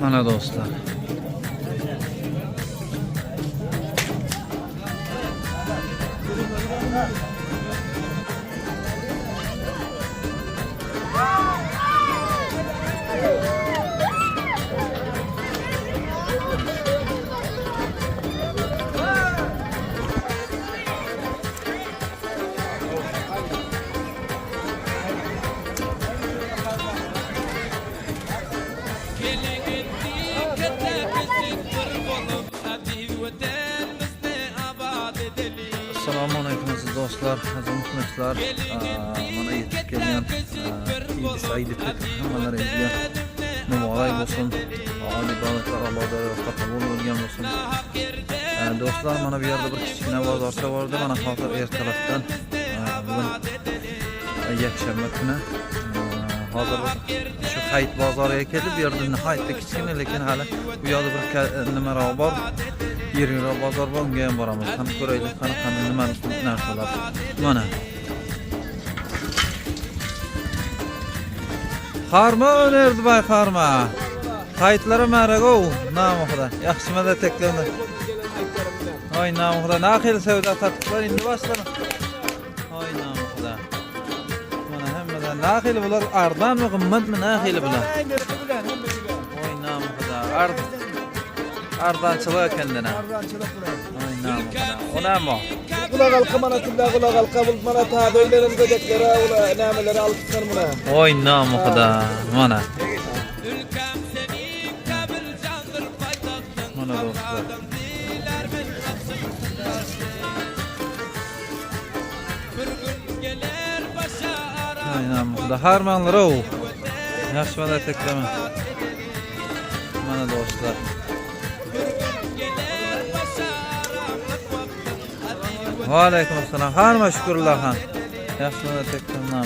Mana dostlar. Assalomu alaykum aziz do'stlar, aziz muxlislar. Mana yetib kelgan Eid Saidovga hammalaringizga muborak bo'lsin. Oliy davlatlar Allohga qabul bo'lgan bo'lsin. Do'stlar, mana bu yerda bir kichkina bozorcha bordi. Mana hozir ertalabdan bugun yakshanba kuni hozir shu Hayit bozoriga kelib, bu yerda nihoyatda kichkina, lekin hali bu yerda bir nimaroq bor. Yeriroq bozor bor, unga ham boramiz. Qani ko'raylik, qani nima narsalar. Mana. Harma Erdibay harma. Hayitlar marago, namı xudo. Yaxshimada teklandi. Oy namı xudo. Naqil savdo tatbiqlar endi boshladi. Oy namı xudo. Mana hammadan naqil bular ardanmi, qimmatmi naqil bular. Oy namı xudo. Ardançılık kendine. Aynen. Ona mı? Kulak halka mana tilla kulak halka bul mana ta döylerin gödeklere ula nameleri altıklar buna. Oy namı xudo. Mana. Mana dostlar. Aynen xudo. Harmanlar o. Yaxshimada teklama. Mana dostlar. Wa alaykum assalam. Harma şükürler han. Yaxshimada teklama.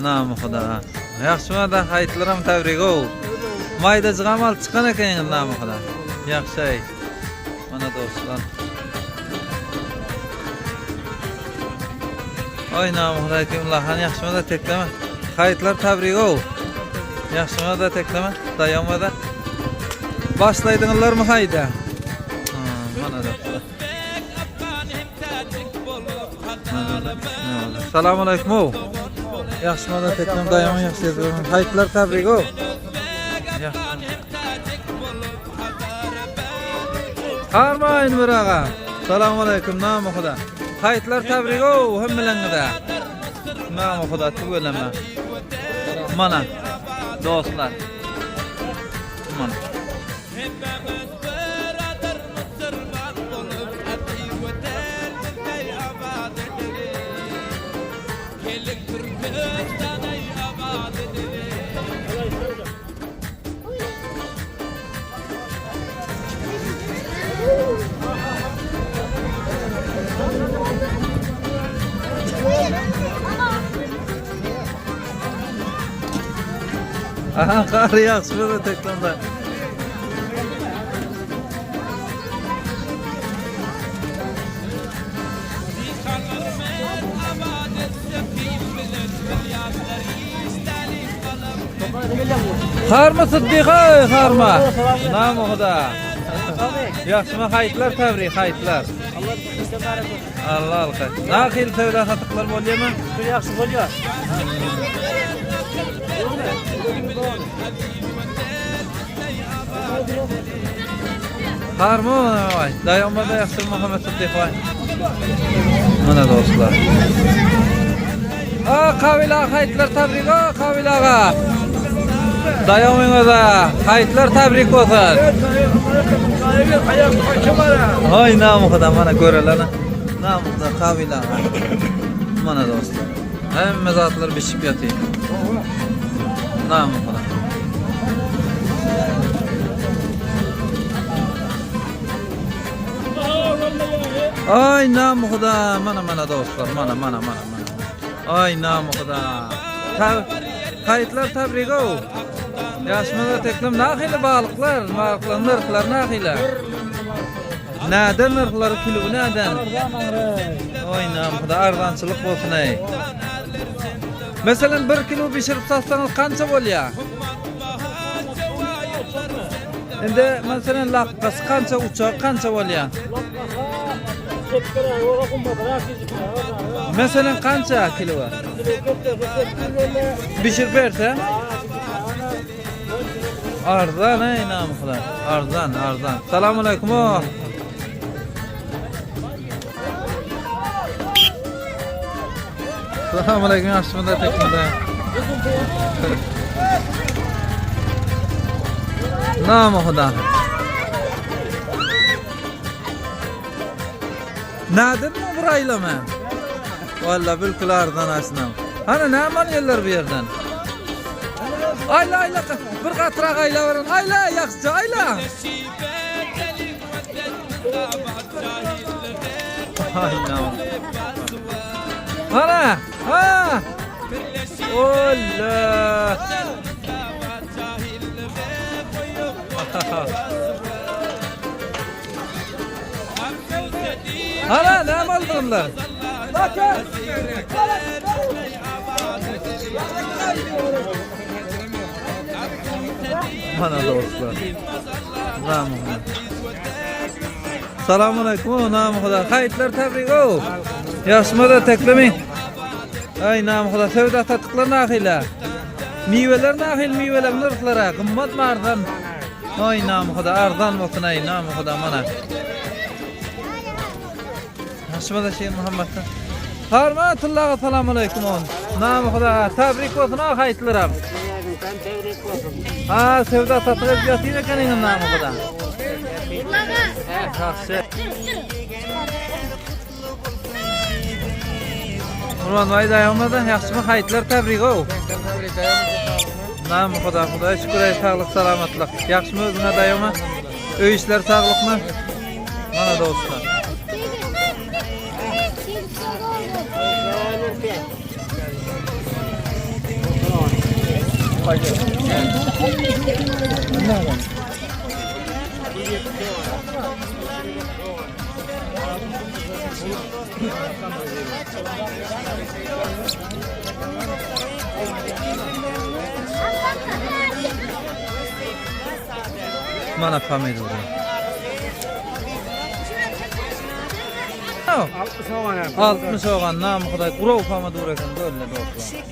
Namı xudo. Yaxshimada hayitlarim tabrik ol. Mayda jig'amal chiqqan ekan namı xudo. Yaxshi. Mana do'stlar. Oy namı xudo aytaylar han yaxshimada teklama. Hayitlar tabrik ol. Yaxshimada teklama. Dayomada. Başlaydınlar mı hayda? Mana da. Selamun aleyküm. Yaxshimada teklem dayamı yaxshi ediyorum. Hayitlar tabrik o. Harmayın bir ağa. Selamun aleyküm. Namı xudo. Hayitlar tabrik o. Hammalangida. Namı xudo tugulama. Mana dostlar. Mana. Aha, kar yaxshimada teklanda. Harma Siddiqa, harma. Namı xudo. Yaxshimi hayitlar tabrik, hayitlar. Allah alqa. Naqil savdo xatiqlar bo'lyapmi? Yaxshi bo'lgan. Harma vay. Dayomada yaxshi Muhammad Siddiqa. Mana do'stlar. Qavila hayitlar tabrik, qavilaga. Dayomingizda hayitlar tabrik bo'lsin. Oy namı xudo mana ko'ralarni. Namı xudo qavilaga. Mana do'stlar. Hamma zotlar bishib yotaydi. Namı xudo. Ay namı xudo. Mana do'stlar. Mana. Ay namı xudo. Hayitlar tabrik o. Yaxshimada teklem naqili balıqlar, narxlar naqili. Nadan narxlari kilo nadan? Oy namı xudo arzonchilik bo'lsin ey. Mesela 1 kilo pişirip satsanız kança bolýar? Ende mesela laqqasy kança uçak kança bolýar? Mesela kança kilo var? Pişirip berse? Arzan ey namıqlar. Arzan. Salamu alaykum. Salamu alaykum. Yaxshimida tekmada. Namıqdan. Nadir mi buraylama? Vallahi bilkul arzan asnam. Ana namal yerler bu yerden? Ayla bir qatırak ayla verin. Ayla yaxşı ayla. Ayla. Ana. Ha. Allah. Ana ne aldınlar? Bakın. Bana dostlar. Selamun aleyküm. Namı Xuda. Hayırlar tebrik o. Yaşma da teklemeyin. Ay namı Xuda. Sevda tatıklar nahile. Miveler nahil miveler nırklara. Kımmat mı ardan? Ay namı Xuda. Ardan olsun ay namı Xuda mana. Yaşma da şey Muhammed'den. Harmatullahi selamun aleyküm. Namı Xuda. Tebrik olsun o hayırlarım. Ha sevda tatlık yatıyla kanının namı Xuda. Yaxşı. Nurman vay dayamda yaxşı mı hayırlar tebrik o. Namı Xuda Xuda şükür ay sağlık salamatlık. Yaxşı mı özüne dayama? Öy işler sağlık mı? Mana dostlar. Mana familya. 60 soğan namı Xuda. Qurov fama dur ekan böyle dostlar.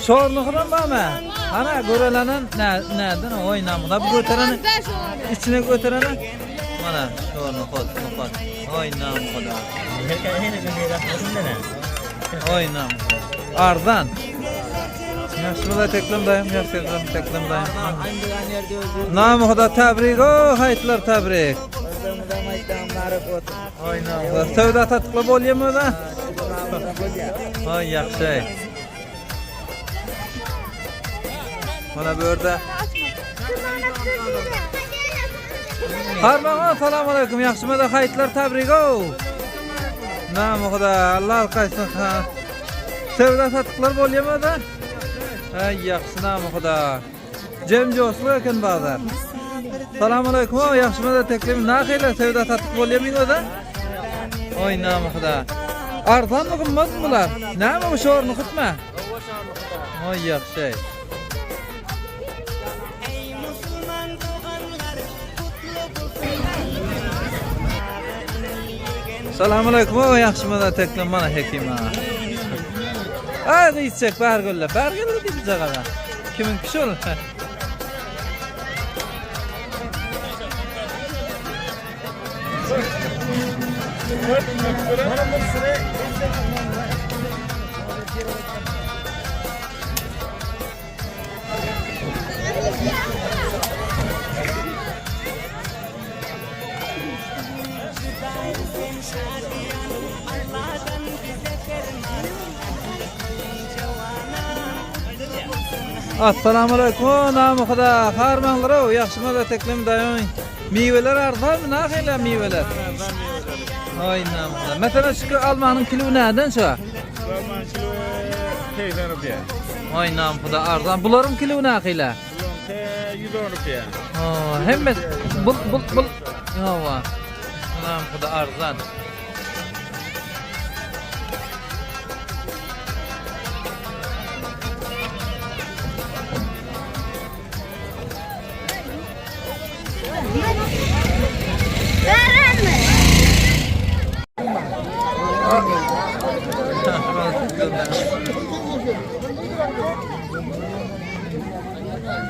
Şorluqdan bama. Ana görelanin nereden oynamda bu götüreni içine götüreni. Mana şorluq oynamda. Oynam. Ardan. Yaşmada teklem dayım, yaşmada teklem dayım. Namı Xuda tebrik o, hayırlar tebrik. Oynam. Sevda tatlı bolýarmy da? Ay yaxşı. Mana bu yerda. Harmağa selamun aleyküm. Yaxşımı da hayırlar tebrik o. Namı Xuda Allah alqaysın. Sevda satıqlar bolýarmy da? Ay yaxşı namı Xuda. Cemjoslu ekan bazar. Selamun aleyküm. Yaxşımı da teklem nahile sevda satıq bolýarmy da? Oy namı Xuda. Arzan mı qımmat mı bular? Näme bu şorny qıtma? Oy yaxşı. Selamun aleyküm. O yaxşımı da teklem mana hekim ha. Ay gitsek bargölle. Bargölle deyip jagada. Kimin kişi olur? Assalamu alaykum. Namı Xuda. Harmanlara yaxşıma da teklem dayan. Meyveler arzarmı? Ne kadar meyveler? Ay namı Xuda. Mesela şu almanın kilo nereden şu? Alman kilo 80 rupiye. Ay namı Xuda arzan. Bularım kilo ne kadar? 110 rupiye. Hem bul. Yava. Namı Xuda arzan.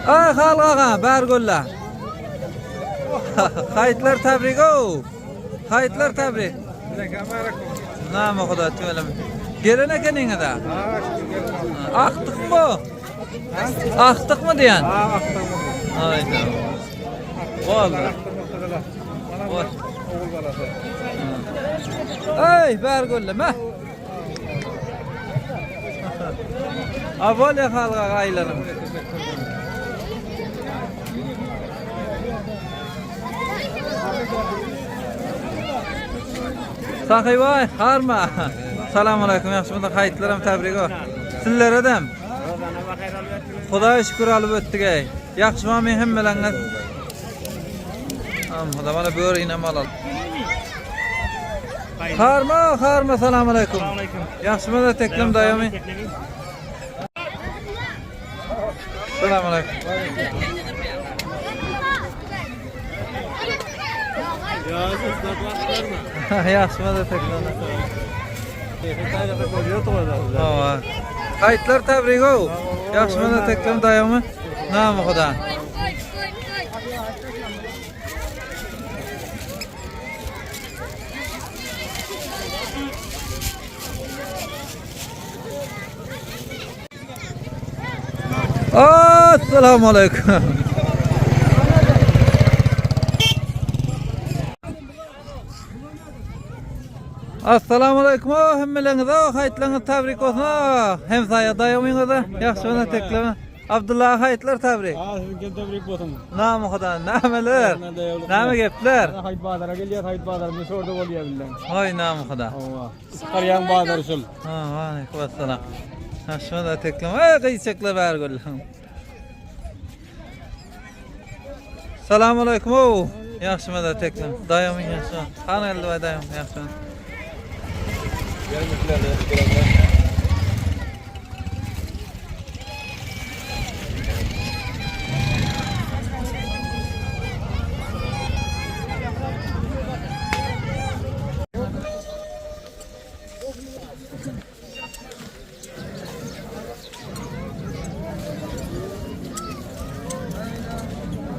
Ay halgaga bergolla. Haytlar tabrik o. Haytlar tabrik. Namı Xuda tüvelem. Gelene keninge da. Aktık mı? Aktık mı diyen? Ay tamam. Vallahi. Ay bergolla ma. Avval halgaga aylanım. Sahiy vay, harma. Assalomu alaykum, yaxshimisiz? Hayitlarim tabrik o. Sizlar adam. Xudoga shukr olib o'tdik ay. Yaxshimi men hammalarga. Xudo mana bo'ringni malol. Harma, assalomu alaykum. Yaxshimisiz? Teklim dayomi. Assalomu alaykum. Yaxshimisiz? Teklim. Hayitlar tabrik o. Yaxshimisiz? Teklim dayomi. Namı Xuda. Assalamu alaykum. Assalamu alaykum. Hammalarga hayitlarga tabrik olsun. Hem saya dayomingiz yaxshimisiz? Teklimi. Abdullah hayitlar tabrik. Sizga tabrik bo'lsin. Namı Xuda. Nameler? Name gaplar? Hayit badara kelyapti, hayit badarimiz orada bo'lyapti. Hoy namı Xuda. Qaryan badar usul. Ha, alaykum assalam. Yaxshimisiz? Teklimi. Ay qiychaklar bergul. Assalomu alaykum. Yaxshimisiz? Teklim. Dayomin yaxshi. Qani eldi va dayom yaxshi.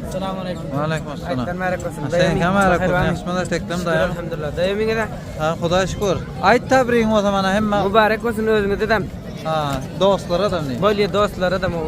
Assalamu alaykum. Va alaykum assalam. Aytdan ma'rakosin. Sen kamera ko'rib, yaxshimisiz? Teklim dayom. Alhamdulillah. Dayominga da Ha, Xudoga shukr. Ayt tabriğin o zaman hamma. muborak bo'lsin o'zingizga dedam. Ha, do'stlar odamni. Bo'ldi do'stlar adam o.